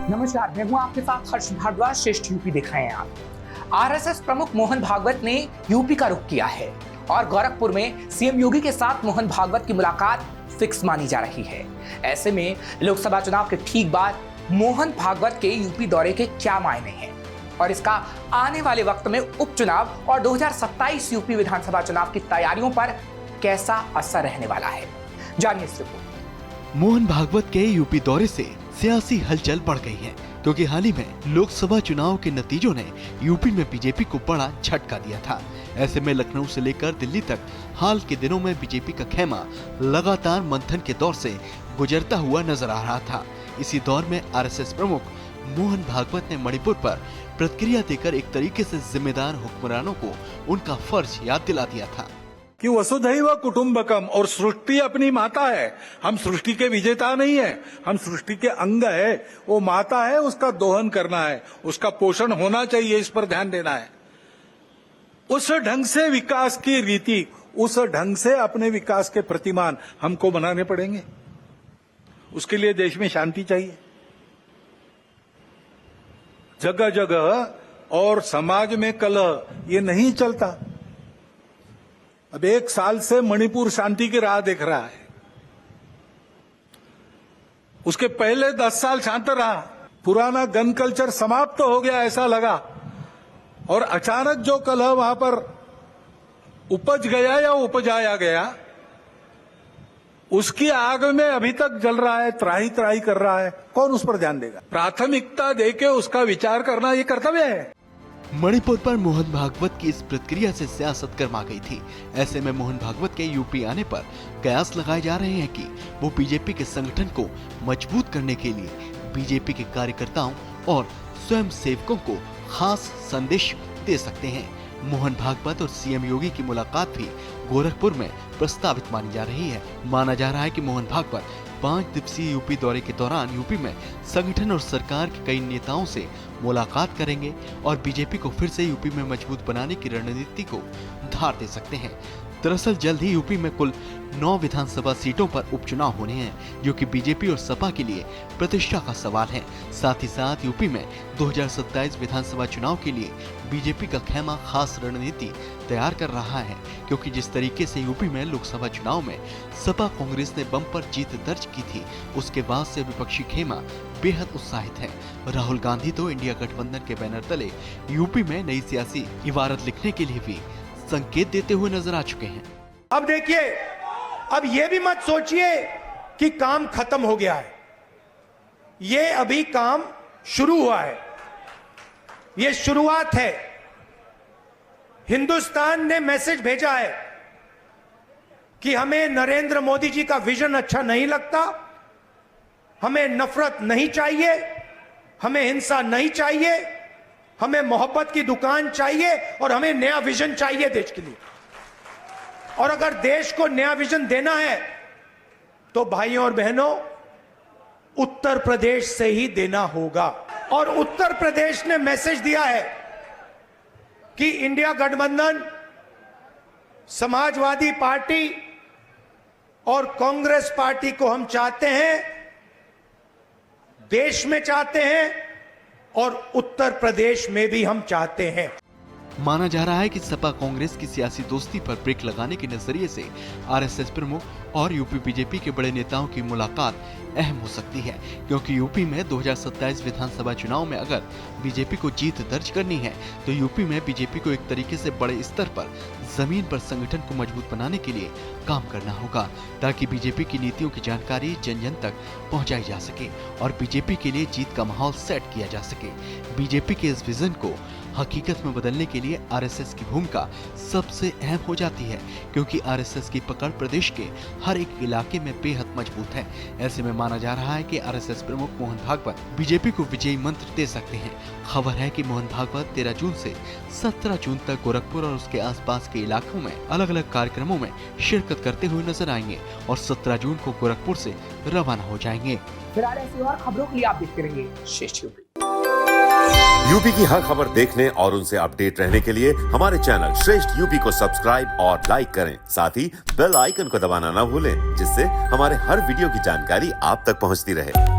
नमस्कार, मैं हूं आपके साथ हर्ष भारद्वाज। श्रेष्ठ यूपी देख रहे हैं आप। आरएसएस प्रमुख मोहन भागवत ने यूपी का रुख किया है और गोरखपुर में सीएम योगी के साथ मोहन भागवत की मुलाकात फिक्स मानी जा रही है। ऐसे में लोकसभा चुनाव के ठीक बाद मोहन भागवत के यूपी दौरे के क्या मायने हैं और इसका आने वाले वक्त में उपचुनाव और 2027 यूपी विधानसभा चुनाव की तैयारियों पर कैसा असर रहने वाला है, जानिए इस रिपोर्ट। मोहन भागवत के यूपी दौरे से सियासी हलचल बढ़ गई है क्योंकि हाल ही में लोकसभा चुनाव के नतीजों ने यूपी में बीजेपी को बड़ा झटका दिया था। ऐसे में लखनऊ से लेकर दिल्ली तक हाल के दिनों में बीजेपी का खेमा लगातार मंथन के दौर से गुजरता हुआ नजर आ रहा था। इसी दौर में आरएसएस प्रमुख मोहन भागवत ने मणिपुर पर प्रतिक्रिया देकर एक तरीके से जिम्मेदार हुक्मरानों को उनका फर्ज याद दिला दिया था कि वसुधैव कुटुंबकम और सृष्टि अपनी माता है। हम सृष्टि के विजेता नहीं है, हम सृष्टि के अंग है। वो माता है, उसका दोहन करना है, उसका पोषण होना चाहिए, इस पर ध्यान देना है। उस ढंग से विकास की रीति, उस ढंग से अपने विकास के प्रतिमान हमको बनाने पड़ेंगे। उसके लिए देश में शांति चाहिए। जगह जगह और समाज में कलह ये नहीं चलता। अब 1 साल से मणिपुर शांति की राह देख रहा है। उसके पहले 10 साल शांत रहा। पुराना गन कल्चर समाप्त हो गया ऐसा लगा, और अचानक जो कलह वहां पर उपज गया या उपजाया गया, उसकी आग में अभी तक जल रहा है, त्राही त्राही कर रहा है। कौन उस पर ध्यान देगा? प्राथमिकता देके उसका विचार करना ये कर्तव्य है। मणिपुर पर मोहन भागवत की इस प्रतिक्रिया से सियासत गर्मा गई थी। ऐसे में मोहन भागवत के यूपी आने पर कयास लगाए जा रहे हैं कि वो बीजेपी के संगठन को मजबूत करने के लिए बीजेपी के कार्यकर्ताओं और स्वयं सेवकों को खास संदेश दे सकते हैं। मोहन भागवत और सीएम योगी की मुलाकात भी गोरखपुर में प्रस्तावित मानी जा रही है। माना जा रहा है कि मोहन भागवत 5 दिवसीय यूपी दौरे के दौरान यूपी में संगठन और सरकार के कई नेताओं से मुलाकात करेंगे और बीजेपी को फिर से यूपी में मजबूत बनाने की रणनीति को धार दे सकते हैं। दरअसल जल्द ही यूपी में कुल 9 विधानसभा सीटों पर उपचुनाव होने हैं, जो कि बीजेपी और सपा के लिए प्रतिष्ठा का सवाल है। साथ ही साथ यूपी में 2027 विधानसभा चुनाव के लिए बीजेपी का खेमा खास रणनीति तैयार कर रहा है, क्योंकि जिस तरीके से यूपी में लोकसभा चुनाव में सपा कांग्रेस ने बम्पर जीत दर्ज की थी, उसके बाद से विपक्षी खेमा बेहद उत्साहित है। राहुल गांधी तो इंडिया गठबंधन के बैनर तले यूपी में नई सियासी इबारत लिखने के लिए भी संकेत देते हुए नजर आ चुके हैं। अब देखिए, अब ये भी मत सोचिए कि काम खत्म हो गया है। ये अभी काम शुरू हुआ है, ये शुरुआत है। हिंदुस्तान ने मैसेज भेजा है कि हमें नरेंद्र मोदी जी का विजन अच्छा नहीं लगता, हमें नफरत नहीं चाहिए, हमें हिंसा नहीं चाहिए, हमें मोहब्बत की दुकान चाहिए और हमें नया विजन चाहिए देश के लिए। और अगर देश को नया विजन देना है तो भाइयों और बहनों, उत्तर प्रदेश से ही देना होगा। और उत्तर प्रदेश ने मैसेज दिया है कि इंडिया गठबंधन, समाजवादी पार्टी और कांग्रेस पार्टी को हम चाहते हैं, देश में चाहते हैं और उत्तर प्रदेश में भी हम चाहते हैं। माना जा रहा है कि सपा कांग्रेस की सियासी दोस्ती पर ब्रेक लगाने के नजरिए से आरएसएस प्रमुख और यूपी बीजेपी के बड़े नेताओं की मुलाकात अहम हो सकती है, क्योंकि यूपी में 2027 विधानसभा चुनाव में अगर बीजेपी को जीत दर्ज करनी है तो यूपी में बीजेपी को एक तरीके से बड़े स्तर पर जमीन पर संगठन को मजबूत बनाने के लिए काम करना होगा, ताकि बीजेपी की नीतियों की जानकारी जन जन तक पहुंचाई जा सके और बीजेपी के लिए जीत का माहौल सेट किया जा सके। बीजेपी के इस विजन को हकीकत में बदलने के लिए आरएसएस की भूमिका सबसे अहम हो जाती है, क्योंकि आरएसएस की पकड़ प्रदेश के हर एक इलाके में बेहद मजबूत है। ऐसे में माना जा रहा है कि आरएसएस प्रमुख मोहन भागवत बीजेपी को विजयी मंत्र दे सकते हैं। खबर है कि मोहन भागवत 13 जून से 17 जून तक गोरखपुर और उसके आसपास के इलाकों में अलग अलग कार्यक्रमों में शिरकत करते हुए नजर आएंगे और 17 जून को गोरखपुर से रवाना हो जाएंगे। फिलहाल ऐसी और खबरों के लिए आप देखते रहिए श्रेष्ठ यूपी। यूपी की हर खबर देखने और उनसे अपडेट रहने के लिए हमारे चैनल श्रेष्ठ यूपी को सब्सक्राइब और लाइक करें। साथ ही बेल आइकन को दबाना ना भूलें, जिससे हमारे हर वीडियो की जानकारी आप तक पहुंचती रहे।